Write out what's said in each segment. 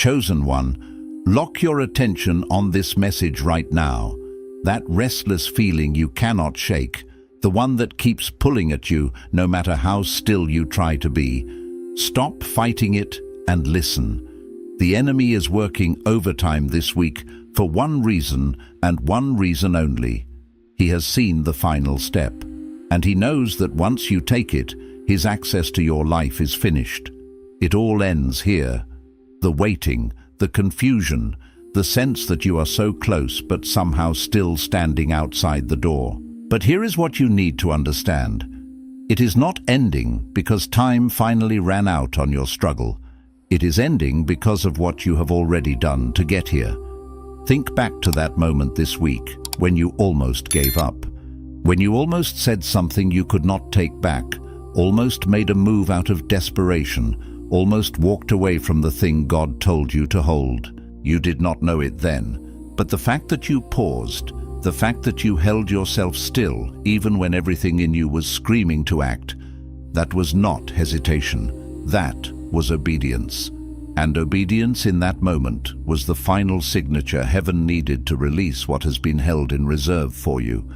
chosen one, lock your attention on this message right now. That restless feeling you cannot shake, the one that keeps pulling at you no matter how still you try to be. Stop fighting it and listen. The enemy is working overtime this week for one reason and one reason only. He has seen the final step, and he knows that once you take it, his access to your life is finished. It all ends here. The waiting, the confusion, the sense that you are so close but somehow still standing outside the door. But here is what you need to understand. It is not ending because time finally ran out on your struggle. It is ending because of what you have already done to get here. Think back to that moment this week when you almost gave up, when you almost said something you could not take back, almost made a move out of desperation, almost walked away from the thing God told you to hold. You did not know it then, but the fact that you paused, the fact that you held yourself still even when everything in you was screaming to act, that was not hesitation, that was obedience. And obedience in that moment was the final signature heaven needed to release what has been held in reserve for you.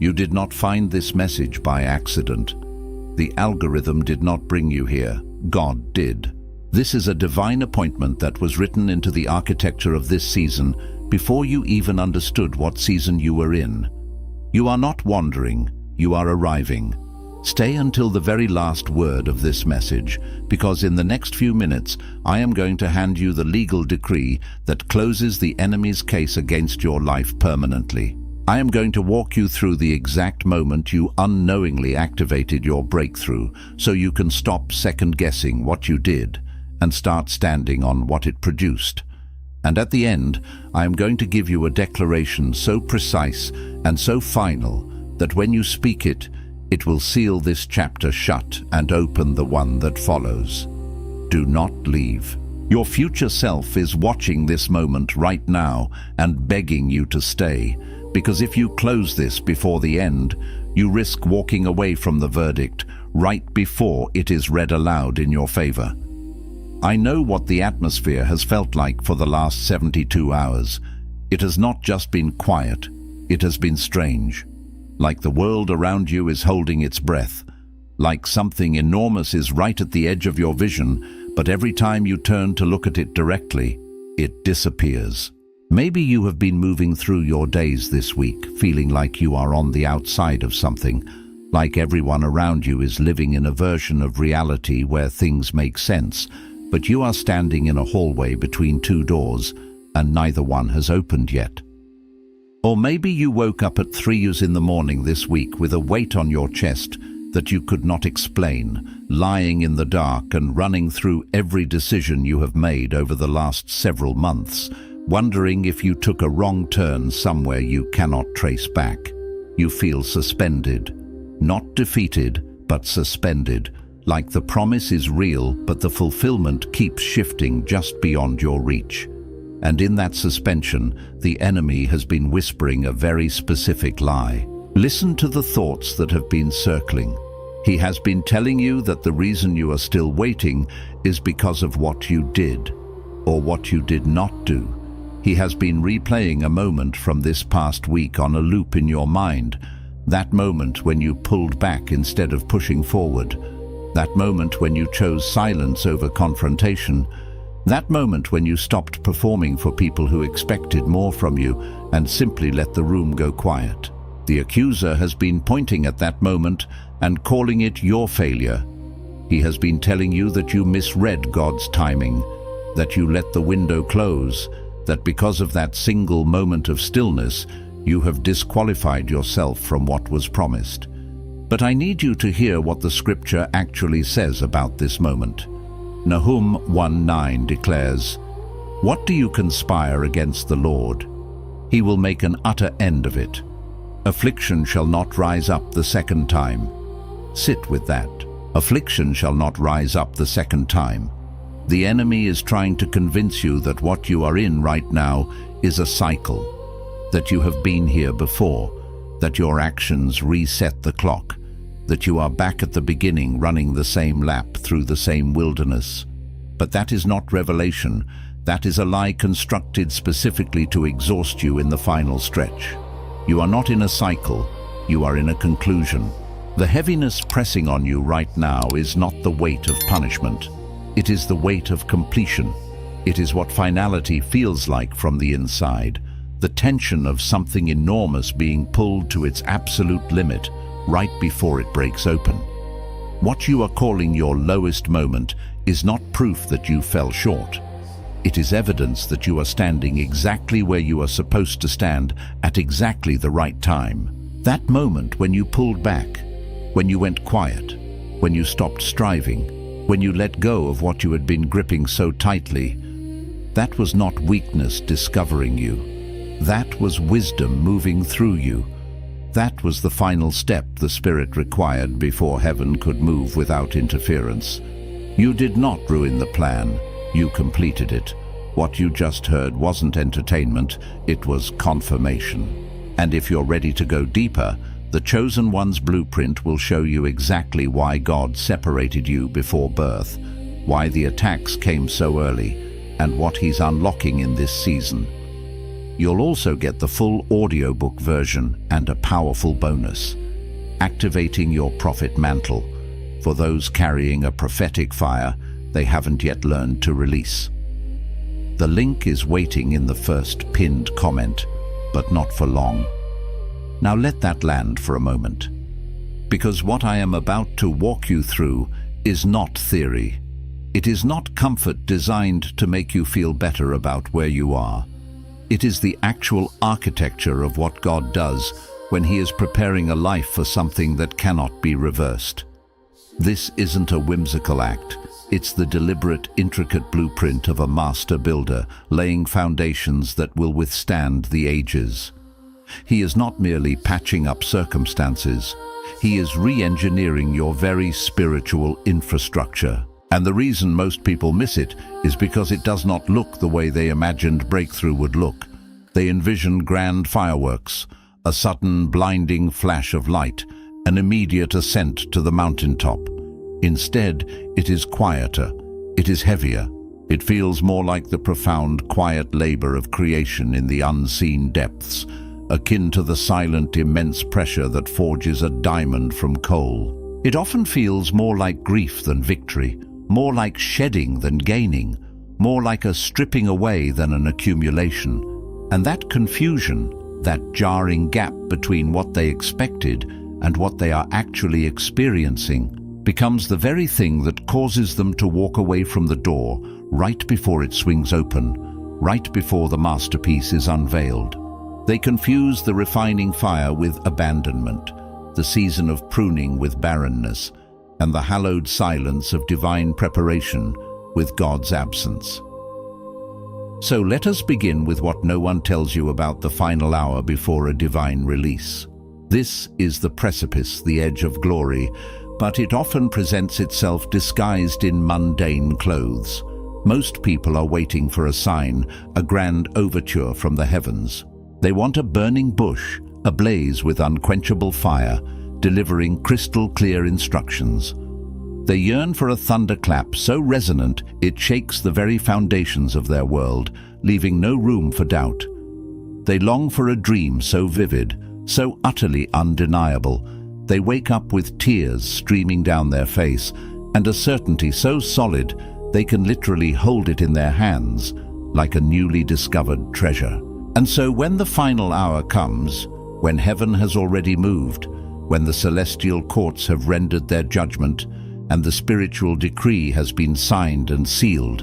You did not find this message by accident. The algorithm did not bring you here. God did. This is a divine appointment that was written into the architecture of this season before you even understood what season you were in. You are not wandering, you are arriving. Stay until the very last word of this message, because in the next few minutes I am going to hand you the legal decree that closes the enemy's case against your life permanently. I am going to walk you through the exact moment you unknowingly activated your breakthrough so you can stop second-guessing what you did and start standing on what it produced. And at the end, I am going to give you a declaration so precise and so final that when you speak it, it will seal this chapter shut and open the one that follows. Do not leave. Your future self is watching this moment right now and begging you to stay, because if you close this before the end, you risk walking away from the verdict right before it is read aloud in your favor. I know what the atmosphere has felt like for the last 72 hours. It has not just been quiet, it has been strange. Like the world around you is holding its breath. Like something enormous is right at the edge of your vision, but every time you turn to look at it directly, it disappears. Maybe you have been moving through your days this week, feeling like you are on the outside of something, like everyone around you is living in a version of reality where things make sense, but you are standing in a hallway between two doors, and neither one has opened yet. Or maybe you woke up at 3 in the morning this week with a weight on your chest that you could not explain, lying in the dark and running through every decision you have made over the last several months, wondering if you took a wrong turn somewhere you cannot trace back. You feel suspended, not defeated, but suspended, like the promise is real, but the fulfillment keeps shifting just beyond your reach. And in that suspension, the enemy has been whispering a very specific lie. Listen to the thoughts that have been circling. He has been telling you that the reason you are still waiting is because of what you did, or what you did not do. He has been replaying a moment from this past week on a loop in your mind, that moment when you pulled back instead of pushing forward, that moment when you chose silence over confrontation, that moment when you stopped performing for people who expected more from you and simply let the room go quiet. The accuser has been pointing at that moment and calling it your failure. He has been telling you that you misread God's timing, that you let the window close, that because of that single moment of stillness, you have disqualified yourself from what was promised. But I need you to hear what the scripture actually says about this moment. Nahum 1:9 declares, "What do you conspire against the Lord? He will make an utter end of it. Affliction shall not rise up the second time." Sit with that. Affliction shall not rise up the second time. The enemy is trying to convince you that what you are in right now is a cycle, that you have been here before, that your actions reset the clock, that you are back at the beginning running the same lap through the same wilderness. But that is not revelation, That is a lie constructed specifically to exhaust you in the final stretch. You are not in a cycle, you are in a conclusion. The heaviness pressing on you right now is not the weight of punishment. It is the weight of completion. It is what finality feels like from the inside, the tension of something enormous being pulled to its absolute limit right before it breaks open. What you are calling your lowest moment is not proof that you fell short. It is evidence that you are standing exactly where you are supposed to stand at exactly the right time. That moment when you pulled back, when you went quiet, when you stopped striving, when you let go of what you had been gripping so tightly, that was not weakness discovering you. That was wisdom moving through you. That was the final step the Spirit required before heaven could move without interference. You did not ruin the plan. You completed it. What you just heard wasn't entertainment, it was confirmation. And if you're ready to go deeper, the Chosen One's blueprint will show you exactly why God separated you before birth, why the attacks came so early, and what He's unlocking in this season. You'll also get the full audiobook version and a powerful bonus, activating your prophet mantle for those carrying a prophetic fire they haven't yet learned to release. The link is waiting in the first pinned comment, but not for long. Now let that land for a moment, because what I am about to walk you through is not theory. It is not comfort designed to make you feel better about where you are. It is the actual architecture of what God does when He is preparing a life for something that cannot be reversed. This isn't a whimsical act. It's the deliberate, intricate blueprint of a master builder, laying foundations that will withstand the ages. He is not merely patching up circumstances. He is re-engineering your very spiritual infrastructure. And the reason most people miss it is because it does not look the way they imagined breakthrough would look. They envision grand fireworks, a sudden blinding flash of light, an immediate ascent to the mountaintop. Instead, it is quieter, it is heavier. It feels more like the profound, quiet labor of creation in the unseen depths, akin to the silent, immense pressure that forges a diamond from coal. It often feels more like grief than victory, more like shedding than gaining, more like a stripping away than an accumulation. And that confusion, that jarring gap between what they expected and what they are actually experiencing, becomes the very thing that causes them to walk away from the door right before it swings open, right before the masterpiece is unveiled. They confuse the refining fire with abandonment, the season of pruning with barrenness, and the hallowed silence of divine preparation with God's absence. So let us begin with what no one tells you about the final hour before a divine release. This is the precipice, the edge of glory, but it often presents itself disguised in mundane clothes. Most people are waiting for a sign, a grand overture from the heavens. They want a burning bush, ablaze with unquenchable fire, delivering crystal-clear instructions. They yearn for a thunderclap so resonant it shakes the very foundations of their world, leaving no room for doubt. They long for a dream so vivid, so utterly undeniable. They wake up with tears streaming down their face, and a certainty so solid they can literally hold it in their hands, like a newly discovered treasure. And so when the final hour comes, when heaven has already moved, when the celestial courts have rendered their judgment, and the spiritual decree has been signed and sealed,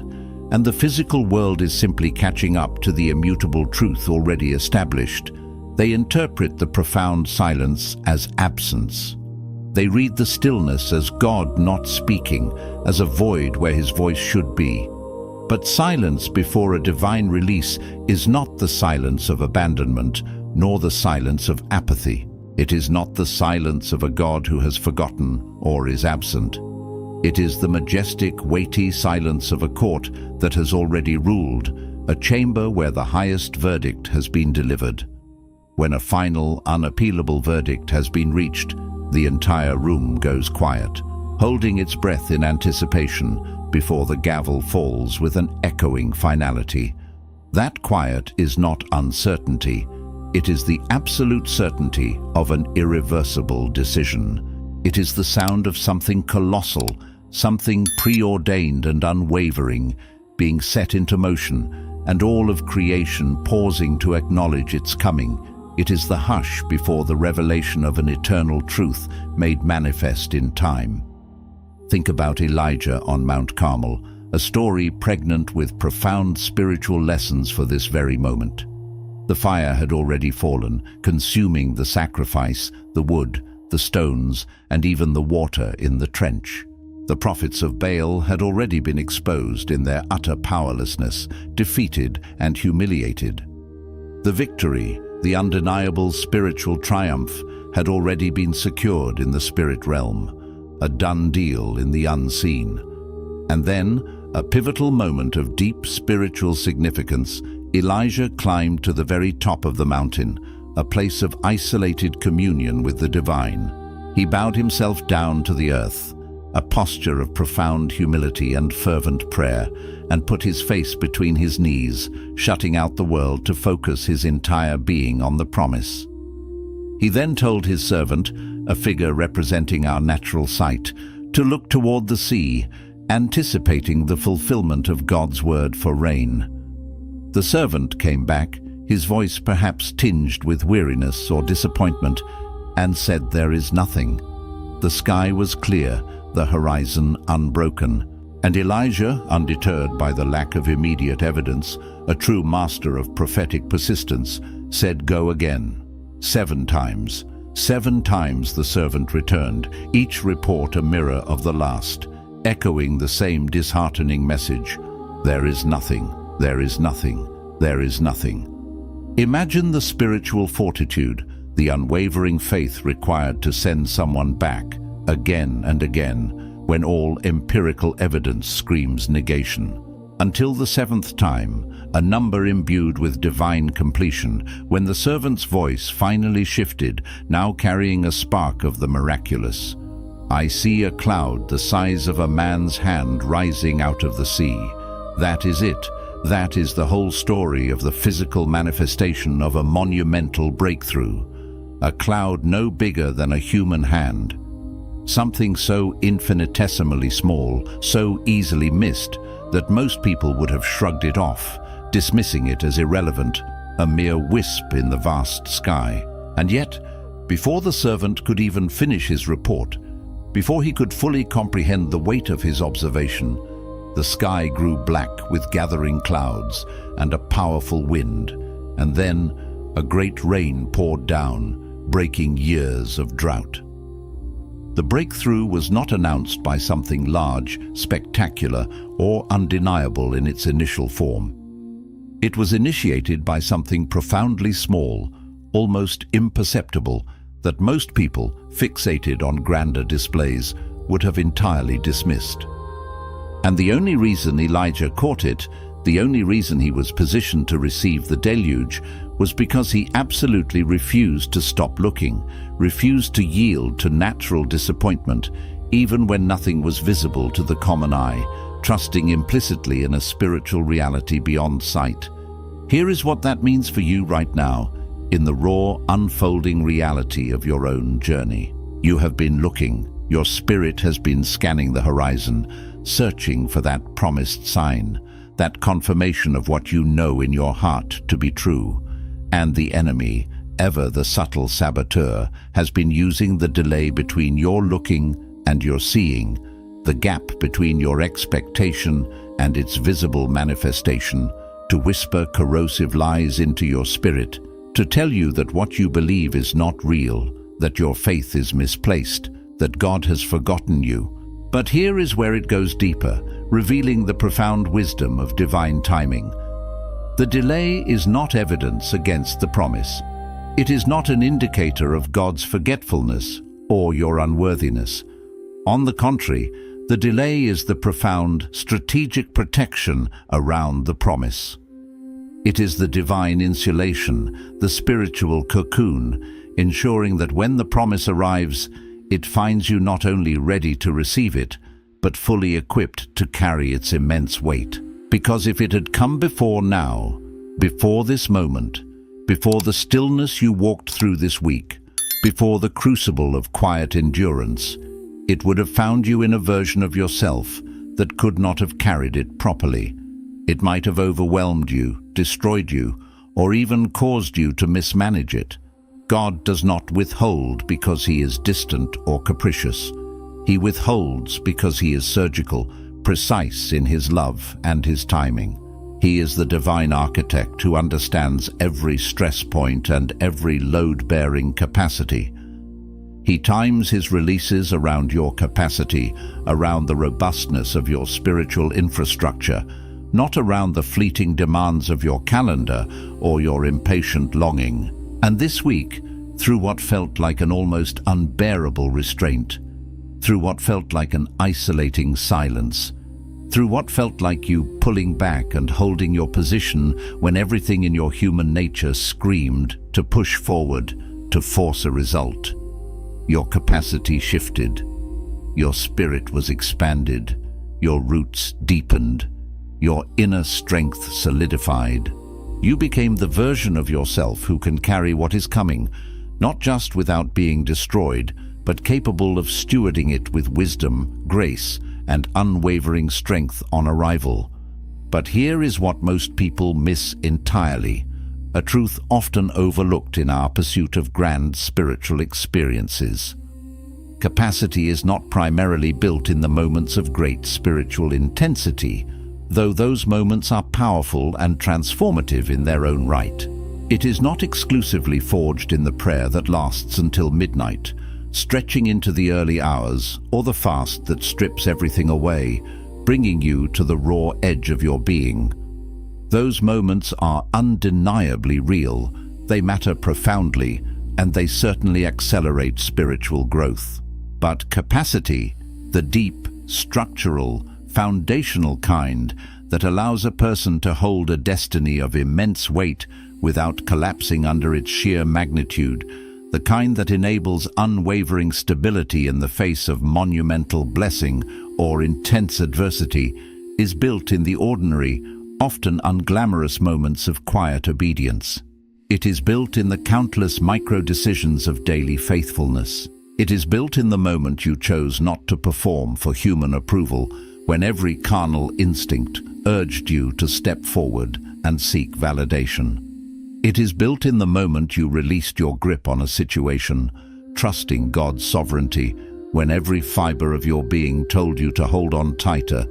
and the physical world is simply catching up to the immutable truth already established, they interpret the profound silence as absence. They read the stillness as God not speaking, as a void where His voice should be. But silence before a divine release is not the silence of abandonment, nor the silence of apathy. It is not the silence of a God who has forgotten or is absent. It is the majestic, weighty silence of a court that has already ruled, a chamber where the highest verdict has been delivered. When a final, unappealable verdict has been reached, the entire room goes quiet, holding its breath in anticipation before the gavel falls with an echoing finality. That quiet is not uncertainty. It is the absolute certainty of an irreversible decision. It is the sound of something colossal, something preordained and unwavering, being set into motion, and all of creation pausing to acknowledge its coming. It is the hush before the revelation of an eternal truth made manifest in time. Think about Elijah on Mount Carmel, a story pregnant with profound spiritual lessons for this very moment. The fire had already fallen, consuming the sacrifice, the wood, the stones, and even the water in the trench. The prophets of Baal had already been exposed in their utter powerlessness, defeated and humiliated. The victory, the undeniable spiritual triumph, had already been secured in the spirit realm, a done deal in the unseen. And then, a pivotal moment of deep spiritual significance, Elijah climbed to the very top of the mountain, a place of isolated communion with the divine. He bowed himself down to the earth, a posture of profound humility and fervent prayer, and put his face between his knees, shutting out the world to focus his entire being on the promise. He then told his servant, a figure representing our natural sight, to look toward the sea, anticipating the fulfillment of God's word for rain. The servant came back, his voice perhaps tinged with weariness or disappointment, and said, "There is nothing." The sky was clear, the horizon unbroken, and Elijah, undeterred by the lack of immediate evidence, a true master of prophetic persistence, said, "Go again." 7 times. 7 times the servant returned, each report a mirror of the last, echoing the same disheartening message: "There is nothing, there is nothing, there is nothing." Imagine the spiritual fortitude, the unwavering faith required to send someone back, again and again, when all empirical evidence screams negation. Until the 7th time, a number imbued with divine completion, when the servant's voice finally shifted, now carrying a spark of the miraculous. "I see a cloud the size of a man's hand rising out of the sea." That is it. That is the whole story of the physical manifestation of a monumental breakthrough. A cloud no bigger than a human hand. Something so infinitesimally small, so easily missed, that most people would have shrugged it off, dismissing it as irrelevant, a mere wisp in the vast sky. And yet, before the servant could even finish his report, before he could fully comprehend the weight of his observation, the sky grew black with gathering clouds and a powerful wind, and then a great rain poured down, breaking years of drought. The breakthrough was not announced by something large, spectacular, or undeniable in its initial form. It was initiated by something profoundly small, almost imperceptible, that most people, fixated on grander displays, would have entirely dismissed. And the only reason Elijah caught it, the only reason he was positioned to receive the deluge, was because he absolutely refused to stop looking, refused to yield to natural disappointment, even when nothing was visible to the common eye, trusting implicitly in a spiritual reality beyond sight. Here is what that means for you right now, in the raw, unfolding reality of your own journey. You have been looking, your spirit has been scanning the horizon, searching for that promised sign, that confirmation of what you know in your heart to be true. And the enemy, ever the subtle saboteur, has been using the delay between your looking and your seeing, the gap between your expectation and its visible manifestation, to whisper corrosive lies into your spirit, to tell you that what you believe is not real, that your faith is misplaced, that God has forgotten you. But here is where it goes deeper, revealing the profound wisdom of divine timing. The delay is not evidence against the promise. It is not an indicator of God's forgetfulness or your unworthiness. On the contrary, the delay is the profound, strategic protection around the promise. It is the divine insulation, the spiritual cocoon, ensuring that when the promise arrives, It finds you not only ready to receive it, but fully equipped to carry its immense weight. Because if it had come before now, before this moment, before the stillness you walked through this week, before the crucible of quiet endurance, it would have found you in a version of yourself that could not have carried it properly. It might have overwhelmed you, destroyed you, or even caused you to mismanage it. God does not withhold because he is distant or capricious. He withholds because he is surgical, precise in his love and his timing. He is the divine architect who understands every stress point and every load-bearing capacity. He times his releases around your capacity, around the robustness of your spiritual infrastructure, not around the fleeting demands of your calendar or your impatient longing. And this week, through what felt like an almost unbearable restraint, through what felt like an isolating silence, through what felt like you pulling back and holding your position when everything in your human nature screamed to push forward, to force a result. Your capacity shifted, your spirit was expanded, your roots deepened, your inner strength solidified. You became the version of yourself who can carry what is coming, not just without being destroyed, but capable of stewarding it with wisdom, grace, and unwavering strength on arrival. But here is what most people miss entirely, a truth often overlooked in our pursuit of grand spiritual experiences. Capacity is not primarily built in the moments of great spiritual intensity, though those moments are powerful and transformative in their own right. It is not exclusively forged in the prayer that lasts until midnight, stretching into the early hours, or the fast that strips everything away, bringing you to the raw edge of your being. Those moments are undeniably real, they matter profoundly, and they certainly accelerate spiritual growth. But capacity, the deep, structural, foundational kind that allows a person to hold a destiny of immense weight without collapsing under its sheer magnitude, the kind that enables unwavering stability in the face of monumental blessing or intense adversity, is built in the ordinary, often unglamorous moments of quiet obedience. It is built in the countless micro-decisions of daily faithfulness. It is built in the moment you chose not to perform for human approval, when every carnal instinct urged you to step forward and seek validation. It is built in the moment you released your grip on a situation, trusting God's sovereignty, when every fiber of your being told you to hold on tighter,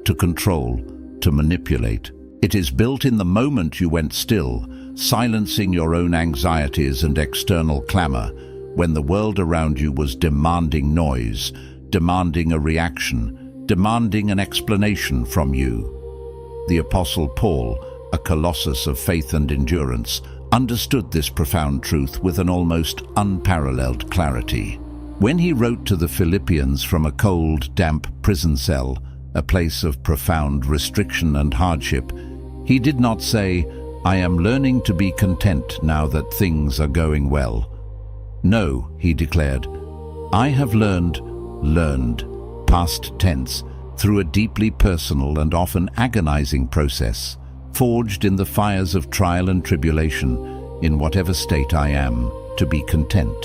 to control, to manipulate. It is built in the moment you went still, silencing your own anxieties and external clamor, when the world around you was demanding noise, demanding a reaction, demanding an explanation from you. The Apostle Paul, a colossus of faith and endurance, understood this profound truth with an almost unparalleled clarity. When he wrote to the Philippians from a cold, damp prison cell, a place of profound restriction and hardship, he did not say, "I am learning to be content now that things are going well." No, he declared, "I have learned, past tense, through a deeply personal and often agonizing process, forged in the fires of trial and tribulation, in whatever state I am, to be content."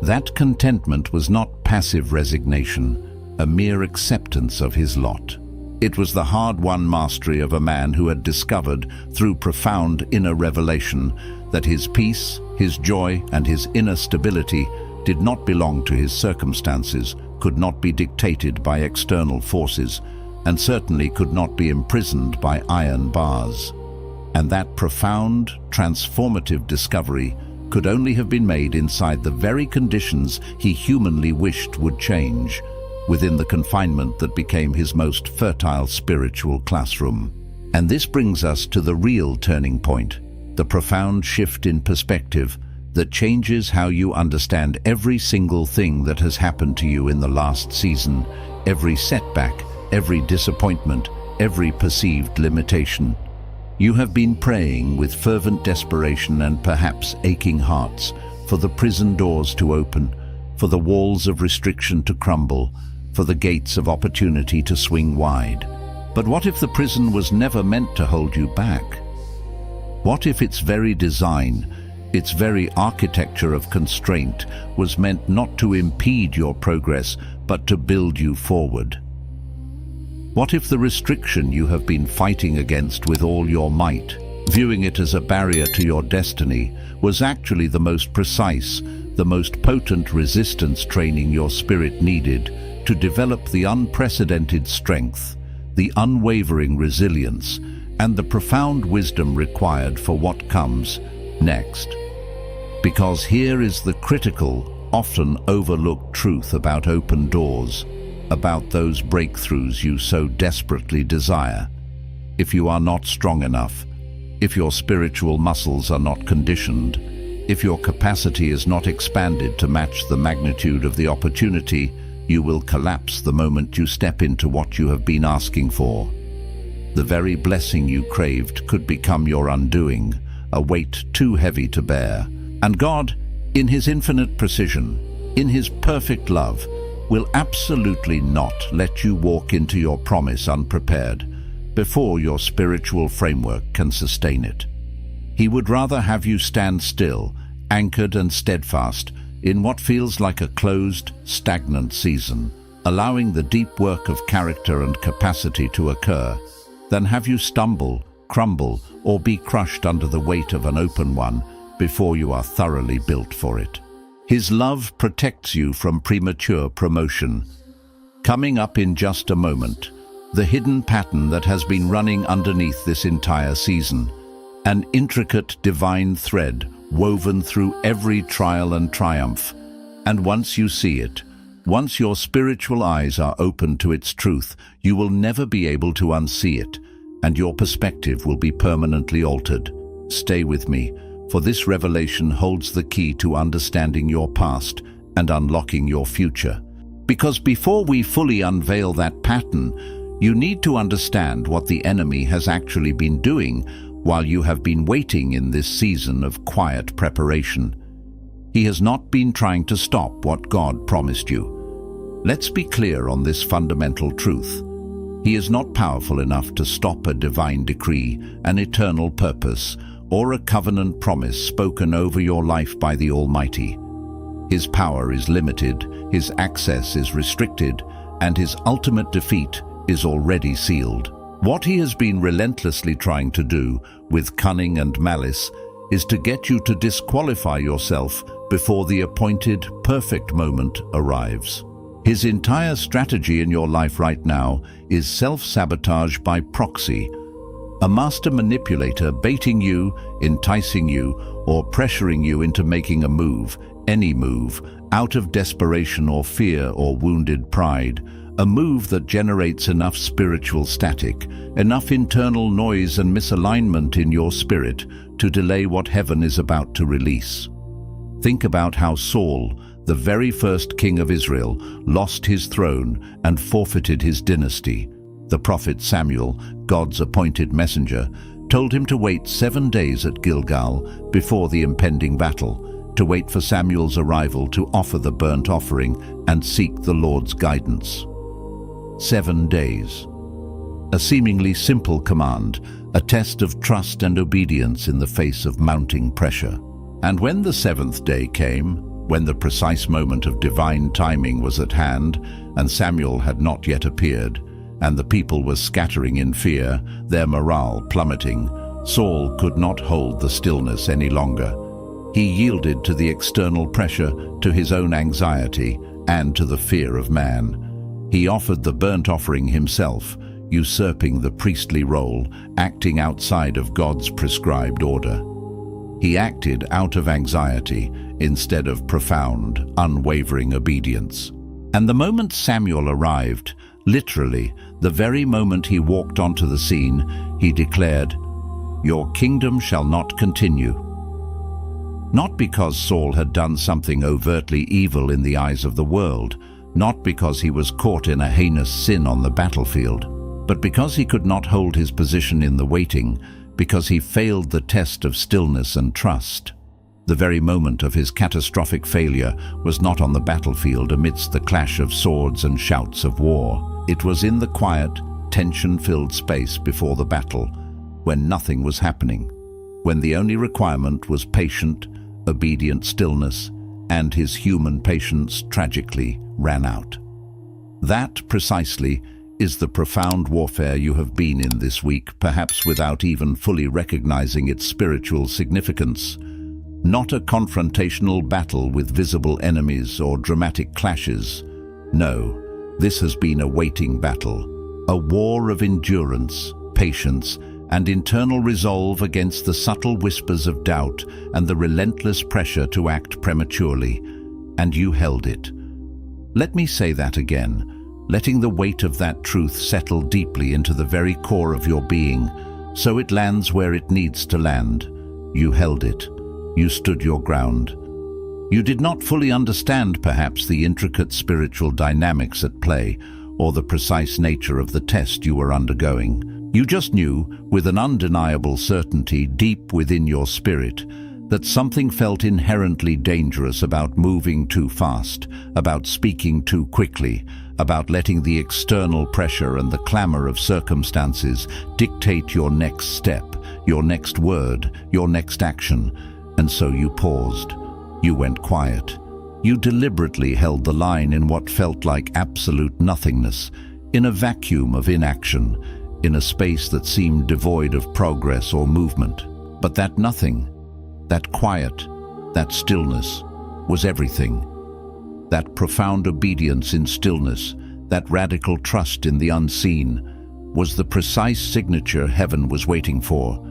That contentment was not passive resignation, a mere acceptance of his lot. It was the hard-won mastery of a man who had discovered, through profound inner revelation, that his peace, his joy, and his inner stability did not belong to his circumstances, could not be dictated by external forces, and certainly could not be imprisoned by iron bars. And that profound, transformative discovery could only have been made inside the very conditions he humanly wished would change, within the confinement that became his most fertile spiritual classroom. And this brings us to the real turning point, the profound shift in perspective that changes how you understand every single thing that has happened to you in the last season, every setback, every disappointment, every perceived limitation. You have been praying with fervent desperation and perhaps aching hearts for the prison doors to open, for the walls of restriction to crumble, for the gates of opportunity to swing wide. But what if the prison was never meant to hold you back? What if its very design, its very architecture of constraint, was meant not to impede your progress, but to build you forward? What if the restriction you have been fighting against with all your might, viewing it as a barrier to your destiny, was actually the most precise, the most potent resistance training your spirit needed to develop the unprecedented strength, the unwavering resilience, and the profound wisdom required for what comes next? Because here is the critical, often overlooked truth about open doors, about those breakthroughs you so desperately desire. If you are not strong enough, if your spiritual muscles are not conditioned, if your capacity is not expanded to match the magnitude of the opportunity, you will collapse the moment you step into what you have been asking for. The very blessing you craved could become your undoing, a weight too heavy to bear. And God, in His infinite precision, in His perfect love, will absolutely not let you walk into your promise unprepared, before your spiritual framework can sustain it. He would rather have you stand still, anchored and steadfast, in what feels like a closed, stagnant season, allowing the deep work of character and capacity to occur, than have you stumble, crumble, or be crushed under the weight of an open one before you are thoroughly built for it. His love protects you from premature promotion. Coming up in just a moment, the hidden pattern that has been running underneath this entire season, an intricate divine thread woven through every trial and triumph. And once you see it, once your spiritual eyes are open to its truth, you will never be able to unsee it, and your perspective will be permanently altered. Stay with me, for this revelation holds the key to understanding your past and unlocking your future. Because before we fully unveil that pattern, you need to understand what the enemy has actually been doing while you have been waiting in this season of quiet preparation. He has not been trying to stop what God promised you. Let's be clear on this fundamental truth. He is not powerful enough to stop a divine decree, an eternal purpose, or a covenant promise spoken over your life by the Almighty. His power is limited, His access is restricted, and His ultimate defeat is already sealed. What He has been relentlessly trying to do, with cunning and malice, is to get you to disqualify yourself before the appointed, perfect moment arrives. His entire strategy in your life right now is self-sabotage by proxy, a master manipulator baiting you, enticing you, or pressuring you into making a move, any move, out of desperation or fear or wounded pride, a move that generates enough spiritual static, enough internal noise and misalignment in your spirit to delay what heaven is about to release. Think about how Saul, the very first king of Israel, lost his throne and forfeited his dynasty. The prophet Samuel, God's appointed messenger, told him to wait 7 days at Gilgal before the impending battle, to wait for Samuel's arrival to offer the burnt offering and seek the Lord's guidance. 7 days. A seemingly simple command, a test of trust and obedience in the face of mounting pressure. And when the 7th day came, when the precise moment of divine timing was at hand, and Samuel had not yet appeared, and the people were scattering in fear, their morale plummeting, Saul could not hold the stillness any longer. He yielded to the external pressure, to his own anxiety, and to the fear of man. He offered the burnt offering himself, usurping the priestly role, acting outside of God's prescribed order. He acted out of anxiety instead of profound, unwavering obedience. And the moment Samuel arrived, literally, the very moment he walked onto the scene, he declared, "Your kingdom shall not continue." Not because Saul had done something overtly evil in the eyes of the world, not because he was caught in a heinous sin on the battlefield, but because he could not hold his position in the waiting, because he failed the test of stillness and trust. The very moment of his catastrophic failure was not on the battlefield amidst the clash of swords and shouts of war. It was in the quiet, tension-filled space before the battle, when nothing was happening, when the only requirement was patient, obedient stillness, and his human patience tragically ran out. That, precisely, is the profound warfare you have been in this week, perhaps without even fully recognizing its spiritual significance. Not a confrontational battle with visible enemies or dramatic clashes. No, this has been a waiting battle, a war of endurance, patience, and internal resolve against the subtle whispers of doubt and the relentless pressure to act prematurely. And you held it. Let me say that again, letting the weight of that truth settle deeply into the very core of your being, so it lands where it needs to land. You held it. You stood your ground. You did not fully understand, perhaps, the intricate spiritual dynamics at play, or the precise nature of the test you were undergoing. You just knew, with an undeniable certainty deep within your spirit, that something felt inherently dangerous about moving too fast, about speaking too quickly, about letting the external pressure and the clamor of circumstances dictate your next step, your next word, your next action. And so you paused. You went quiet. You deliberately held the line in what felt like absolute nothingness, in a vacuum of inaction, in a space that seemed devoid of progress or movement. But that nothing, that quiet, that stillness, was everything. That profound obedience in stillness, that radical trust in the unseen, was the precise signature heaven was waiting for,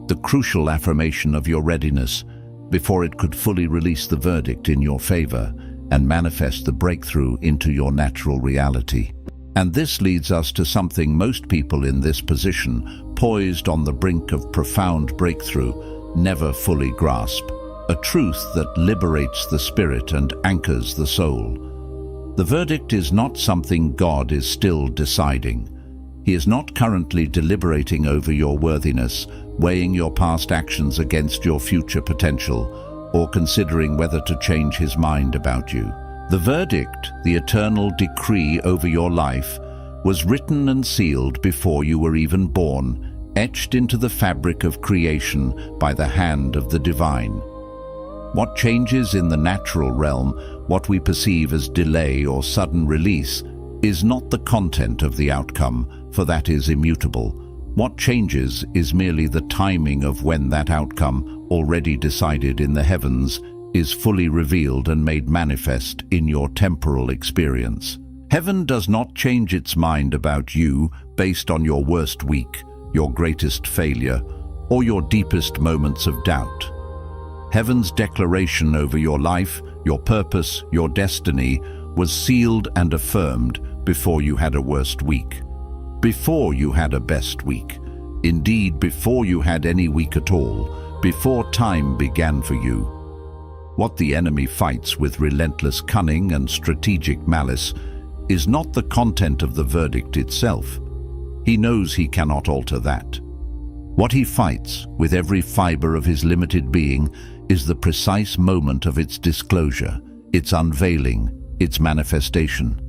the crucial affirmation of your readiness before it could fully release the verdict in your favor and manifest the breakthrough into your natural reality. And this leads us to something most people in this position, poised on the brink of profound breakthrough, never fully grasp. A truth that liberates the spirit and anchors the soul. The verdict is not something God is still deciding. He is not currently deliberating over your worthiness, weighing your past actions against your future potential, or considering whether to change his mind about you. The verdict, the eternal decree over your life, was written and sealed before you were even born, etched into the fabric of creation by the hand of the divine. What changes in the natural realm, what we perceive as delay or sudden release, is not the content of the outcome, for that is immutable. What changes is merely the timing of when that outcome, already decided in the heavens, is fully revealed and made manifest in your temporal experience. Heaven does not change its mind about you based on your worst week, your greatest failure, or your deepest moments of doubt. Heaven's declaration over your life, your purpose, your destiny, was sealed and affirmed before you had a worst week, before you had a best week, indeed before you had any week at all, before time began for you. What the enemy fights with relentless cunning and strategic malice is not the content of the verdict itself. He knows he cannot alter that. What he fights with every fiber of his limited being is the precise moment of its disclosure, its unveiling, its manifestation.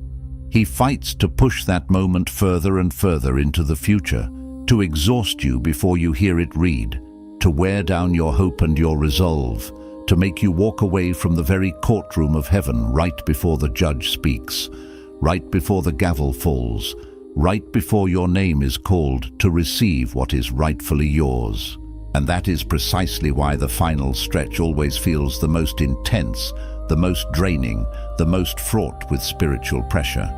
He fights to push that moment further and further into the future, to exhaust you before you hear it read, to wear down your hope and your resolve, to make you walk away from the very courtroom of heaven right before the judge speaks, right before the gavel falls, right before your name is called to receive what is rightfully yours. And that is precisely why the final stretch always feels the most intense, the most draining, the most fraught with spiritual pressure.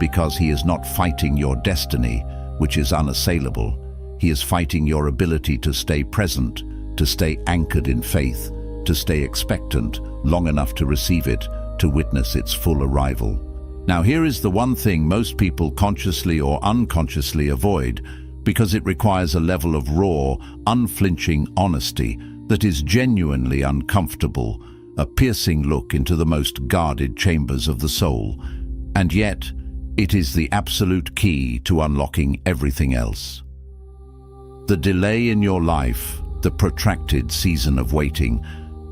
Because he is not fighting your destiny, which is unassailable. He is fighting your ability to stay present, to stay anchored in faith, to stay expectant long enough to receive it, to witness its full arrival. Now here is the one thing most people consciously or unconsciously avoid, because it requires a level of raw, unflinching honesty that is genuinely uncomfortable, a piercing look into the most guarded chambers of the soul. And yet, it is the absolute key to unlocking everything else. The delay in your life, the protracted season of waiting,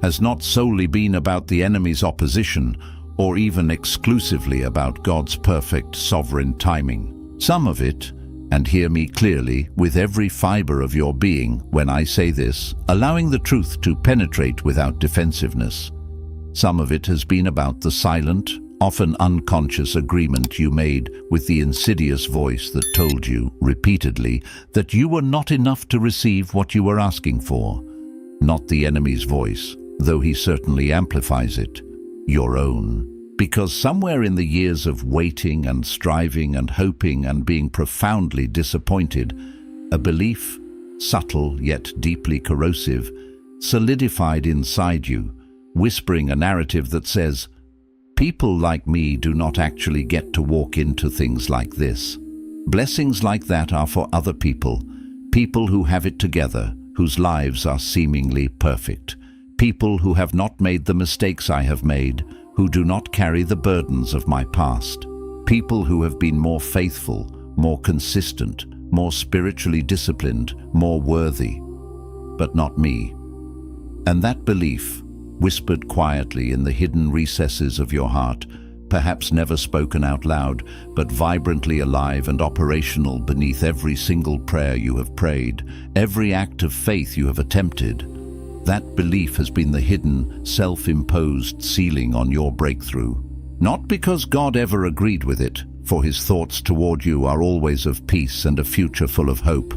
has not solely been about the enemy's opposition or even exclusively about God's perfect sovereign timing. Some of it, and hear me clearly with every fiber of your being when I say this, allowing the truth to penetrate without defensiveness. Some of it has been about the silent, often unconscious agreement you made with the insidious voice that told you, repeatedly, that you were not enough to receive what you were asking for. Not the enemy's voice, though he certainly amplifies it, your own. Because somewhere in the years of waiting and striving and hoping and being profoundly disappointed, a belief, subtle yet deeply corrosive, solidified inside you, whispering a narrative that says, people like me do not actually get to walk into things like this. Blessings like that are for other people, people who have it together, whose lives are seemingly perfect, people who have not made the mistakes I have made, who do not carry the burdens of my past, people who have been more faithful, more consistent, more spiritually disciplined, more worthy, but not me. And that belief, whispered quietly in the hidden recesses of your heart, perhaps never spoken out loud, but vibrantly alive and operational beneath every single prayer you have prayed, every act of faith you have attempted, that belief has been the hidden, self-imposed ceiling on your breakthrough. Not because God ever agreed with it, for his thoughts toward you are always of peace and a future full of hope,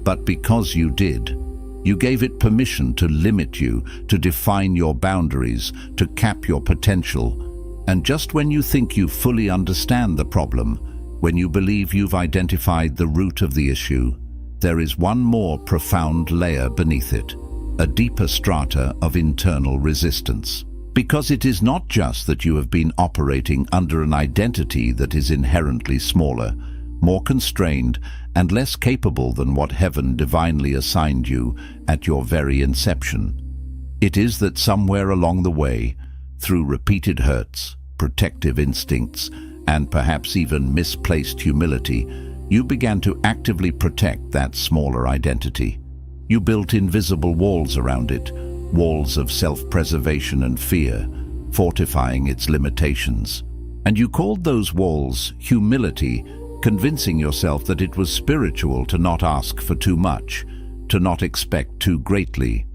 but because you did. You gave it permission to limit you, to define your boundaries, to cap your potential. And just when you think you fully understand the problem, when you believe you've identified the root of the issue, there is one more profound layer beneath it. A deeper strata of internal resistance. Because it is not just that you have been operating under an identity that is inherently smaller, more constrained, and less capable than what heaven divinely assigned you at your very inception. It is that somewhere along the way, through repeated hurts, protective instincts, and perhaps even misplaced humility, you began to actively protect that smaller identity. You built invisible walls around it, walls of self-preservation and fear, fortifying its limitations. And you called those walls humility, convincing yourself that it was spiritual to not ask for too much, to not expect too greatly.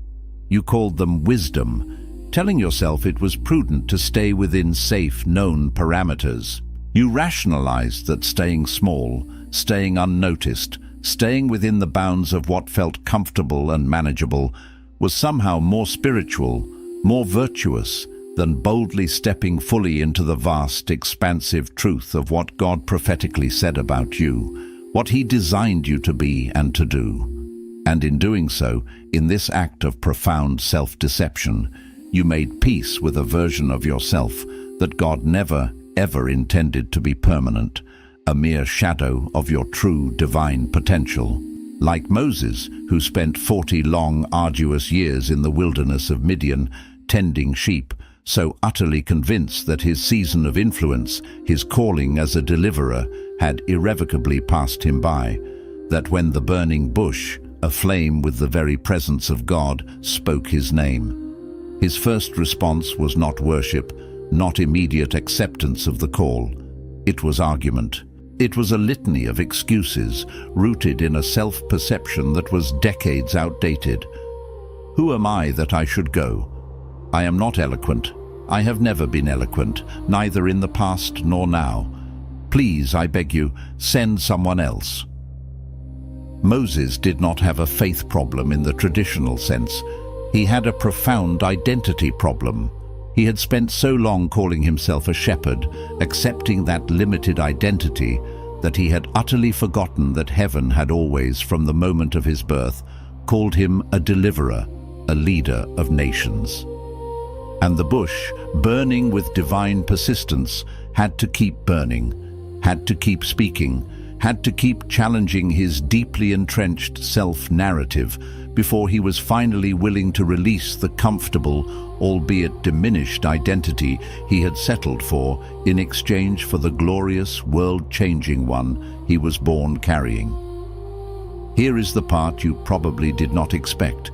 You called them wisdom, telling yourself it was prudent to stay within safe, known parameters. You rationalized that staying small, staying unnoticed, staying within the bounds of what felt comfortable and manageable was somehow more spiritual, more virtuous than boldly stepping fully into the vast, expansive truth of what God prophetically said about you, what he designed you to be and to do. And in doing so, in this act of profound self-deception, you made peace with a version of yourself that God never, ever intended to be permanent, a mere shadow of your true divine potential. Like Moses, who spent 40 long, arduous years in the wilderness of Midian, tending sheep, so utterly convinced that his season of influence, his calling as a deliverer, had irrevocably passed him by, that when the burning bush, aflame with the very presence of God, spoke his name, his first response was not worship, not immediate acceptance of the call. It was argument. It was a litany of excuses, rooted in a self-perception that was decades outdated. Who am I that I should go? I am not eloquent. I have never been eloquent, neither in the past nor now. Please, I beg you, send someone else. Moses did not have a faith problem in the traditional sense. He had a profound identity problem. He had spent so long calling himself a shepherd, accepting that limited identity, that he had utterly forgotten that heaven had always, from the moment of his birth, called him a deliverer, a leader of nations. And the bush, burning with divine persistence, had to keep burning, had to keep speaking, had to keep challenging his deeply entrenched self-narrative before he was finally willing to release the comfortable, albeit diminished identity he had settled for in exchange for the glorious, world-changing one he was born carrying. Here is the part you probably did not expect.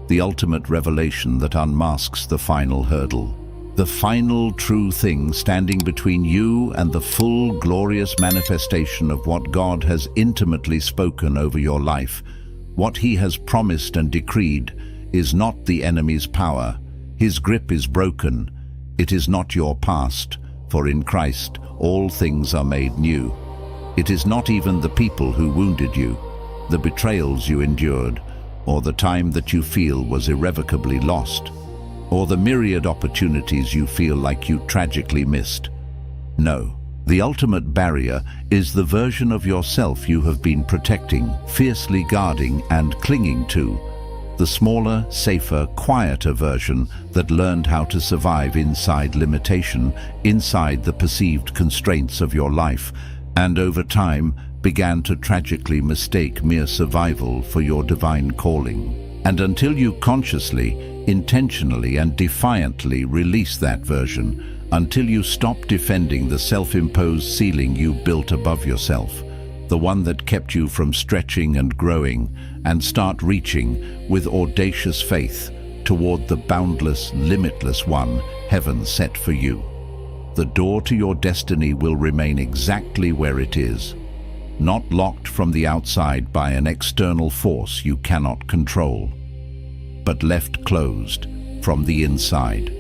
the ultimate revelation that unmasks the final hurdle. The final true thing standing between you and the full, glorious manifestation of what God has intimately spoken over your life. What He has promised and decreed is not the enemy's power. His grip is broken. It is not your past, for in Christ all things are made new. It is not even the people who wounded you, the betrayals you endured, or the time that you feel was irrevocably lost, or the myriad opportunities you feel like you tragically missed. No, the ultimate barrier is the version of yourself you have been protecting, fiercely guarding and clinging to. The smaller, safer, quieter version that learned how to survive inside limitation, inside the perceived constraints of your life, and over time began to tragically mistake mere survival for your divine calling. And until you consciously, intentionally and defiantly release that version, until you stop defending the self-imposed ceiling you built above yourself, the one that kept you from stretching and growing, and start reaching with audacious faith toward the boundless, limitless one heaven set for you, the door to your destiny will remain exactly where it is, not locked from the outside by an external force you cannot control, but left closed from the inside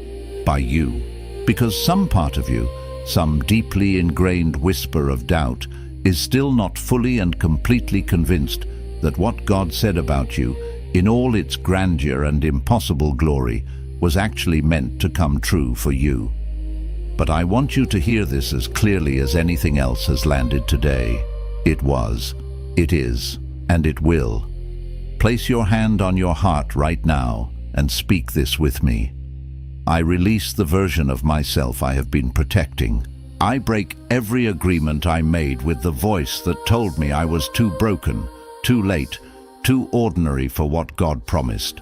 by you. Because some part of you, some deeply ingrained whisper of doubt, is still not fully and completely convinced that what God said about you, in all its grandeur and impossible glory, was actually meant to come true for you. But I want you to hear this as clearly as anything else has landed today. It was, it is, and it will. Place your hand on your heart right now and speak this with me. I release the version of myself I have been protecting. I break every agreement I made with the voice that told me I was too broken, too late, too ordinary for what God promised.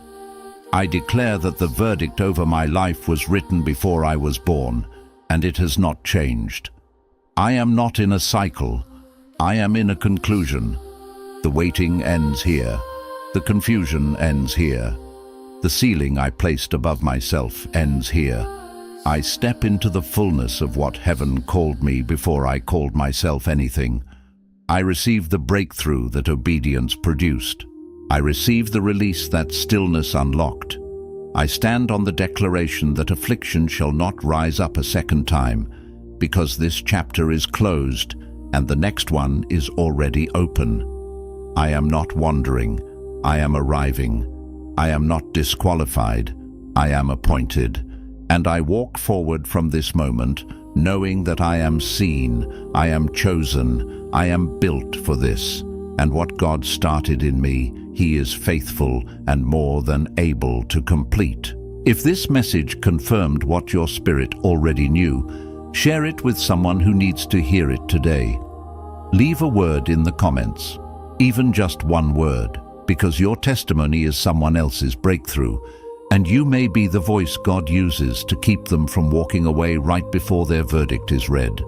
I declare that the verdict over my life was written before I was born, and it has not changed. I am not in a cycle. I am in a conclusion. The waiting ends here. The confusion ends here. The ceiling I placed above myself ends here. I step into the fullness of what heaven called me before I called myself anything. I receive the breakthrough that obedience produced. I receive the release that stillness unlocked. I stand on the declaration that affliction shall not rise up a second time, because this chapter is closed and the next one is already open. I am not wandering. I am arriving. I am not disqualified. I am appointed. And I walk forward from this moment, knowing that I am seen, I am chosen, I am built for this. And what God started in me, He is faithful and more than able to complete. If this message confirmed what your spirit already knew, share it with someone who needs to hear it today. Leave a word in the comments, even just one word, because your testimony is someone else's breakthrough, and you may be the voice God uses to keep them from walking away right before their verdict is read.